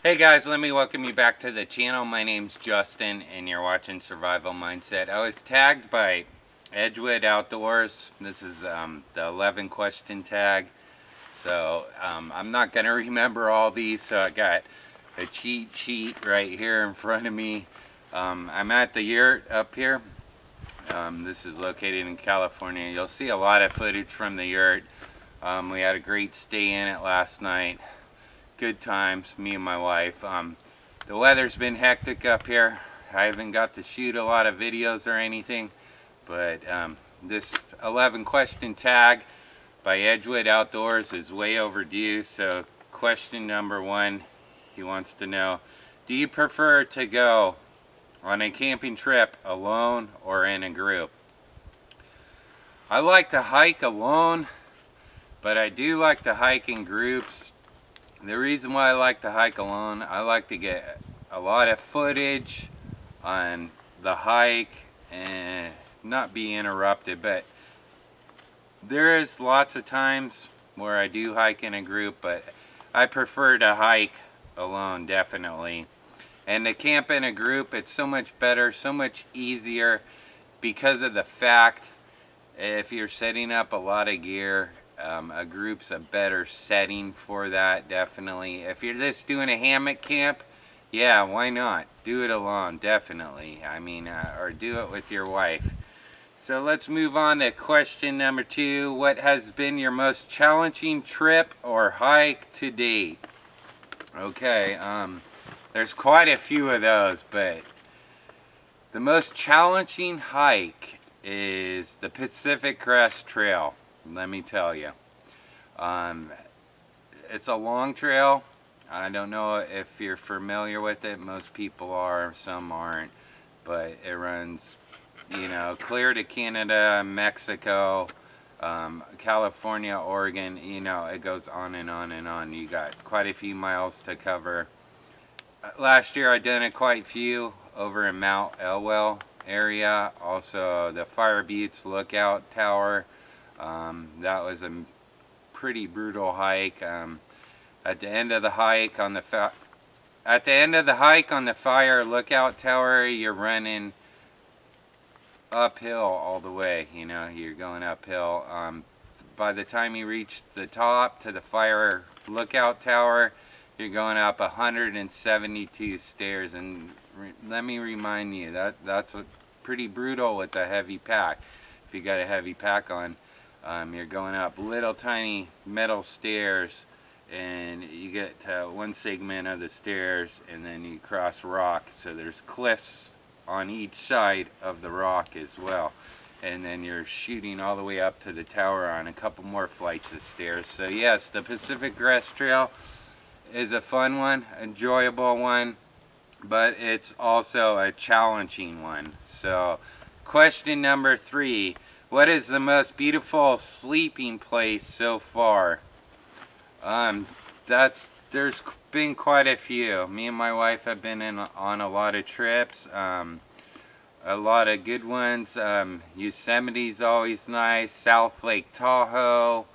Hey guys, let me welcome you back to the channel. My name's Justin and you're watching Survival Mindset. I was tagged by Edgewood Outdoors. This is the 11 question tag. So I'm not going to remember all these, so I got a cheat sheet right here in front of me. I'm at the Yurt up here. This is located in California. You'll see a lot of footage from the Yurt. We had a great stay in it last night. Good times, me and my wife. The weather's been hectic up here. I haven't got to shoot a lot of videos or anything, but this 11 question tag by Edgewood Outdoors is way overdue. So question number one, he wants to know, do you prefer to go on a camping trip alone or in a group? I like to hike alone, but I do like to hike in groups. The reason why I like to hike alone, I like to get a lot of footage on the hike and not be interrupted, but there is lots of times where I do hike in a group, but I prefer to hike alone, definitely. And to camp in a group, it's so much better, so much easier, because of the fact if you're setting up a lot of gear, a group's a better setting for that, definitely. If you're just doing a hammock camp, yeah, why not? Do it alone, definitely. I mean, or do it with your wife. So let's move on to question number two. What has been your most challenging trip or hike to date? Okay, there's quite a few of those, but the most challenging hike is the Pacific Crest Trail. Let me tell you, it's a long trail. I don't know if you're familiar with it. Most people are, some aren't, but it runs, you know, clear to Canada, Mexico, California, Oregon. You know, it goes on and on and on. You got quite a few miles to cover. Last year I done it quite few over in Mount Elwell area. Also the Fire Buttes Lookout Tower. That was a pretty brutal hike. At the end of the hike on the Fire Lookout Tower, you're running uphill all the way. You know, you're going uphill. By the time you reach the top to the Fire Lookout Tower, you're going up 172 stairs, and let me remind you that's pretty brutal with a heavy pack. If you got a heavy pack on, you're going up little tiny metal stairs, and you get to one segment of the stairs, and then you cross rock. So there's cliffs on each side of the rock as well, and then you're shooting all the way up to the tower on a couple more flights of stairs. So yes, the Pacific Crest Trail is a fun one, enjoyable one, but it's also a challenging one. So question number three, what is the most beautiful sleeping place so far? There's been quite a few. Me and my wife have been on a lot of trips, a lot of good ones. Yosemite's always nice, South Lake Tahoe.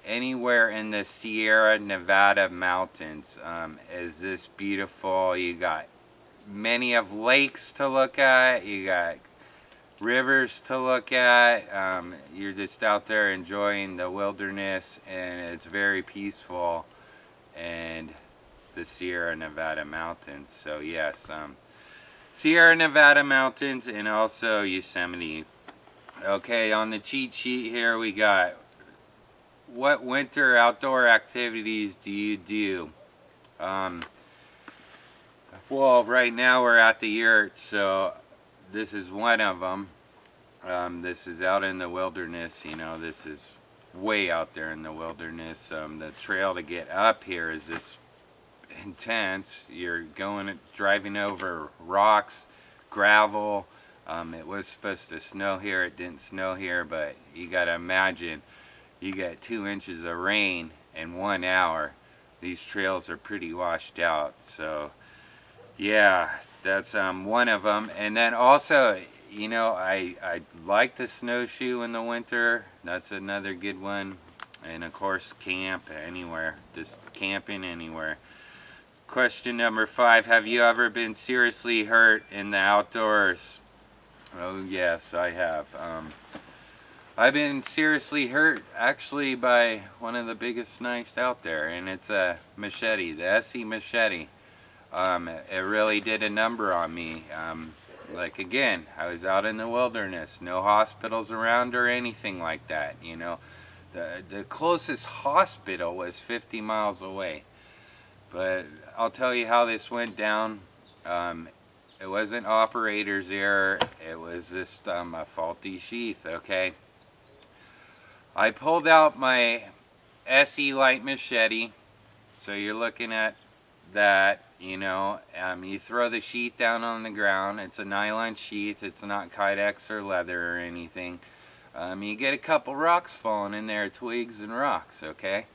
Anywhere in the Sierra Nevada mountains is this beautiful. You got many of lakes to look at, you got rivers to look at. You're just out there enjoying the wilderness, and it's very peaceful, and the Sierra Nevada mountains. So yes, Sierra Nevada mountains and also Yosemite. Okay, on the cheat sheet here we got, what winter outdoor activities do you do? Well, right now we're at the Yurt, so this is one of them. This is out in the wilderness, you know, this is way out there in the wilderness. The trail to get up here is just intense. You're driving over rocks, gravel. It was supposed to snow here, it didn't snow here, but you gotta imagine, you get 2 inches of rain in 1 hour. These trails are pretty washed out. So yeah, that's one of them. And then also, you know, I like to snowshoe in the winter. That's another good one. And of course, camp anywhere, just camping anywhere. Question number 5. Have you ever been seriously hurt in the outdoors? Oh yes, I have. I've been seriously hurt actually by one of the biggest knives out there, and it's a machete, the SE machete. It really did a number on me. Like again, I was out in the wilderness, no hospitals around or anything like that, you know. The closest hospital was 50 miles away. But I'll tell you how this went down. It wasn't operator's error, it was just a faulty sheath, okay? I pulled out my SE light machete, so you're looking at that, you know. You throw the sheath down on the ground. It's a nylon sheath, it's not Kydex or leather or anything. You get a couple rocks falling in there, twigs and rocks, okay?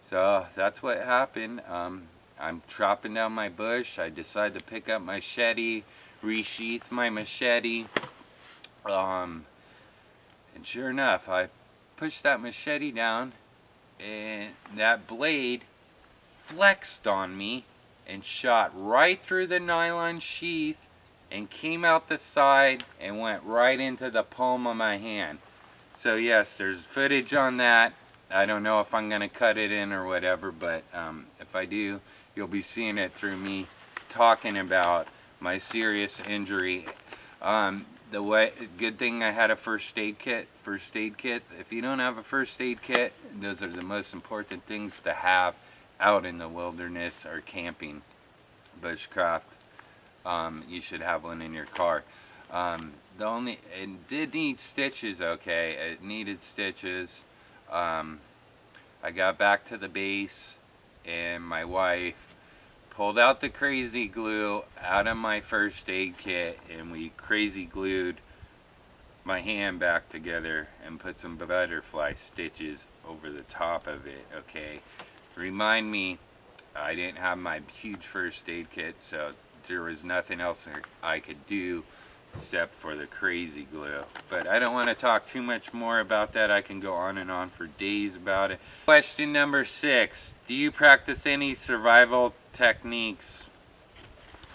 So that's what happened. I'm chopping down my bush. I decide to pick up my machete, resheath my machete, and sure enough, I pushed that machete down, and that blade flexed on me and shot right through the nylon sheath and came out the side and went right into the palm of my hand. So yes, there's footage on that. I don't know if I'm going to cut it in or whatever, but if I do, you'll be seeing it through me talking about my serious injury. Good thing I had a first aid kit. First aid kits, if you don't have a first aid kit, those are the most important things to have out in the wilderness or camping. Bushcraft, you should have one in your car. It did need stitches, okay, it needed stitches. I got back to the base and my wife pulled out the crazy glue out of my first aid kit, and we crazy glued my hand back together and put some butterfly stitches over the top of it, okay. Remind me, I didn't have my huge first aid kit, so there was nothing else I could do except for the crazy glue. But I don't want to talk too much more about that. I can go on and on for days about it. Question number 6. Do you practice any survival techniques?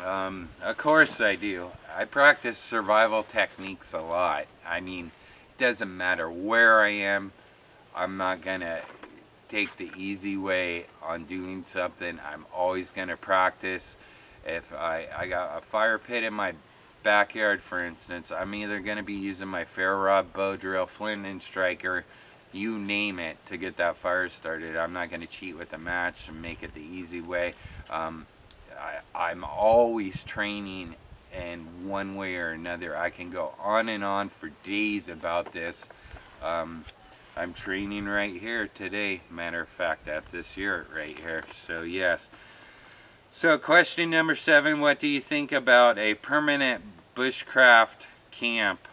Of course I do. I practice survival techniques a lot. I mean, it doesn't matter where I am. I'm not gonna take the easy way on doing something. I'm always gonna practice. If I got a fire pit in my backyard, for instance, I'm either going to be using my ferro rod, bow drill, flint and striker, you name it, to get that fire started. I'm not going to cheat with the match and make it the easy way. I'm always training, and one way or another I can go on and on for days about this. I'm training right here today, matter of fact, at this yurt right here. So yes. So question number 7, what do you think about a permanent bushcraft camp?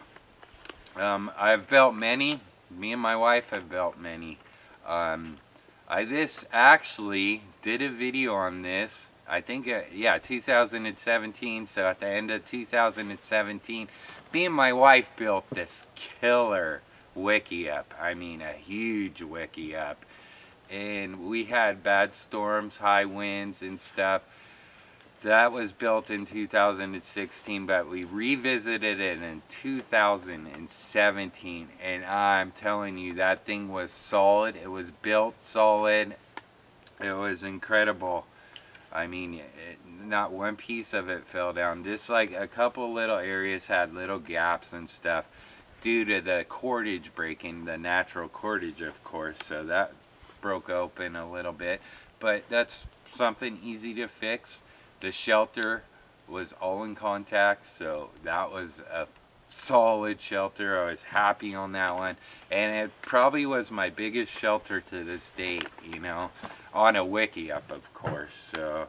I've built many. Me and my wife have built many. This actually did a video on this. I think, yeah, 2017. So at the end of 2017, me and my wife built this killer wiki up. I mean, a huge wiki up. And we had bad storms, high winds and stuff. That was built in 2016, but we revisited it in 2017, and I'm telling you, that thing was solid. It was built solid. It was incredible. I mean, not one piece of it fell down. Just like a couple little areas had little gaps and stuff due to the cordage breaking, the natural cordage, of course. So that broke open a little bit, but that's something easy to fix. The shelter was all in contact, so that was a solid shelter. I was happy on that one, and it probably was my biggest shelter to this date, you know, on a wiki up, of course. So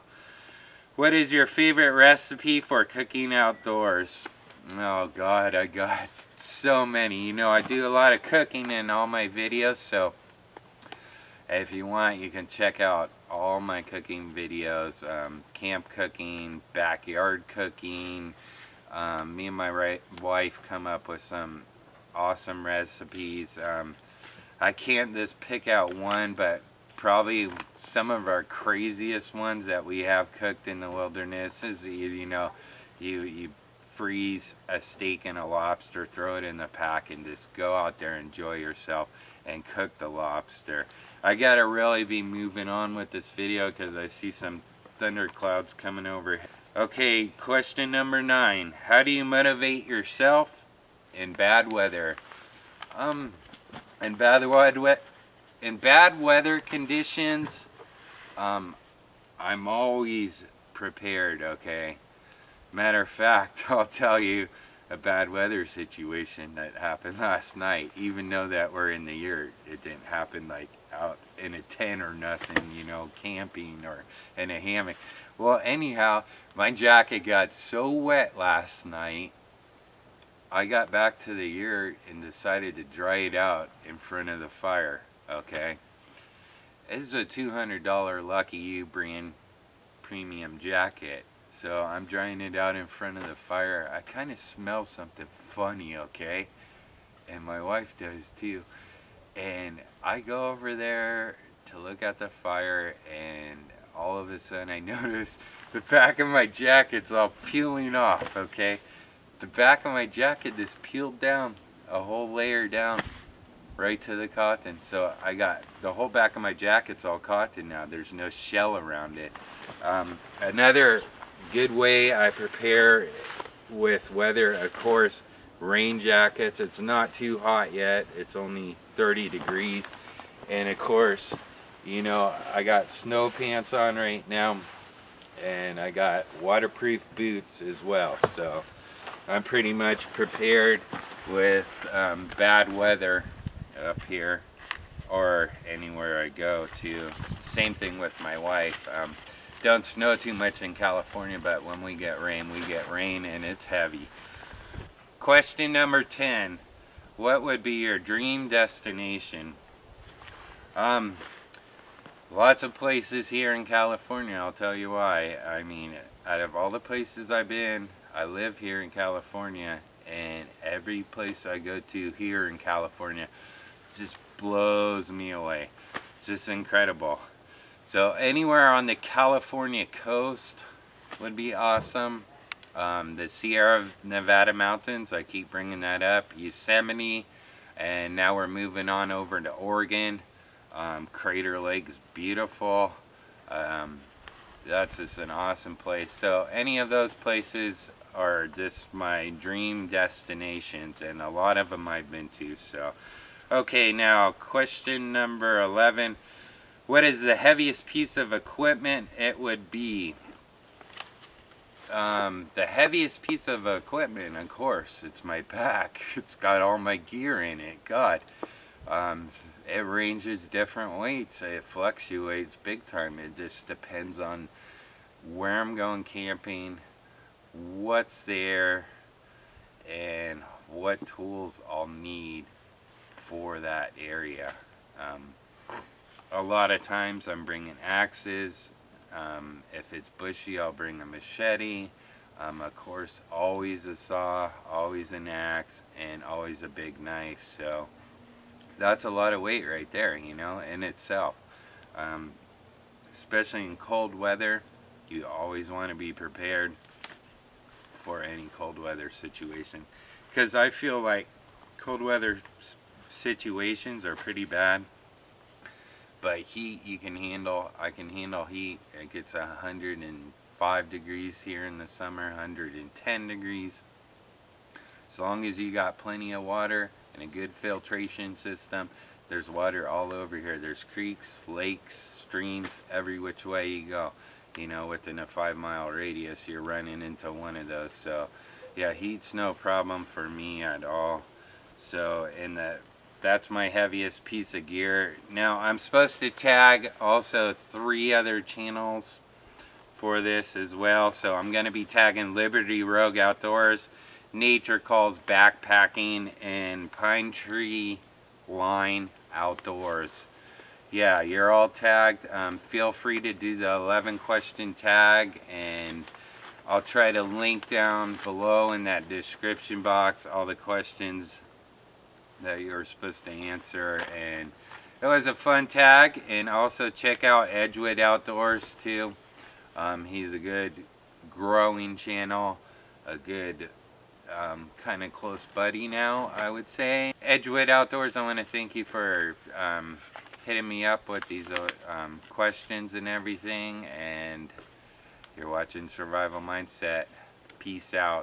what is your favorite recipe for cooking outdoors? Oh God, I got so many. You know, I do a lot of cooking in all my videos, so if you want, you can check out all my cooking videos, camp cooking, backyard cooking. Me and my wife come up with some awesome recipes. I can't just pick out one, but probably some of our craziest ones that we have cooked in the wilderness is, you know, you freeze a steak and a lobster, throw it in the pack, and just go out there, enjoy yourself, and cook the lobster. I gotta really be moving on with this video because I see some thunderclouds coming over. Okay, question number 9. How do you motivate yourself in bad weather? In bad weather conditions, I'm always prepared, okay? Matter of fact, I'll tell you a bad weather situation that happened last night. Even though that we're in the yurt, it didn't happen like out in a tent or nothing, you know, camping or in a hammock. Well, anyhow, my jacket got so wet last night, I got back to the yurt and decided to dry it out in front of the fire, okay? This is a $200 Lucky You brand premium jacket. So I'm drying it out in front of the fire. I kind of smell something funny, okay? And my wife does too. And I go over there to look at the fire, and all of a sudden I notice the back of my jacket's all peeling off, okay? The back of my jacket just peeled down, a whole layer down, right to the cotton. So I got the whole back of my jacket's all cotton now. There's no shell around it. Another good way I prepare with weather, of course, rain jackets. It's not too hot yet. It's only 30 degrees. And of course, you know, I got snow pants on right now, and I got waterproof boots as well. So I'm pretty much prepared with bad weather up here or anywhere I go to. Same thing with my wife. Don't snow too much in California, but when we get rain and it's heavy. Question number 10. What would be your dream destination? Lots of places here in California, I'll tell you why. I mean, out of all the places I've been, I live here in California, and every place I go to here in California just blows me away. It's just incredible. So anywhere on the California coast would be awesome. The Sierra Nevada mountains, I keep bringing that up. Yosemite, and now we're moving on over to Oregon. Crater Lake's beautiful. That's just an awesome place. So any of those places are just my dream destinations, and a lot of them I've been to. So okay, now question number 11. What is the heaviest piece of equipment? It would be the heaviest piece of equipment, of course, it's my pack. It's got all my gear in it. God, it ranges different weights. It fluctuates big time. It just depends on where I'm going camping, what's there, and what tools I'll need for that area. A lot of times I'm bringing axes. If it's bushy, I'll bring a machete. Of course, always a saw, always an axe, and always a big knife. So that's a lot of weight right there, you know, in itself. Especially in cold weather, you always want to be prepared for any cold weather situation. Because I feel like cold weather situations are pretty bad. But heat you can handle. I can handle heat. It gets 105 degrees here in the summer, 110 degrees. As long as you got plenty of water and a good filtration system, there's water all over here. There's creeks, lakes, streams, every which way you go. You know, within a 5-mile radius, you're running into one of those. So, yeah, heat's no problem for me at all. So, that's my heaviest piece of gear. Now I'm supposed to tag also 3 other channels for this as well. So I'm going to be tagging Liberty Rogue Outdoors, Nature Calls Backpacking, and Pinetree Line Outdoors. Yeah, you're all tagged. Feel free to do the 11 question tag, and I'll try to link down below in that description box all the questions that you're supposed to answer. And It was a fun tag, and also check out Edgewood Outdoors too. He's a good growing channel, a good kind of close buddy now, I would say. Edgewood Outdoors, I want to thank you for hitting me up with these questions and everything, and you're watching Survival Mindset. Peace out.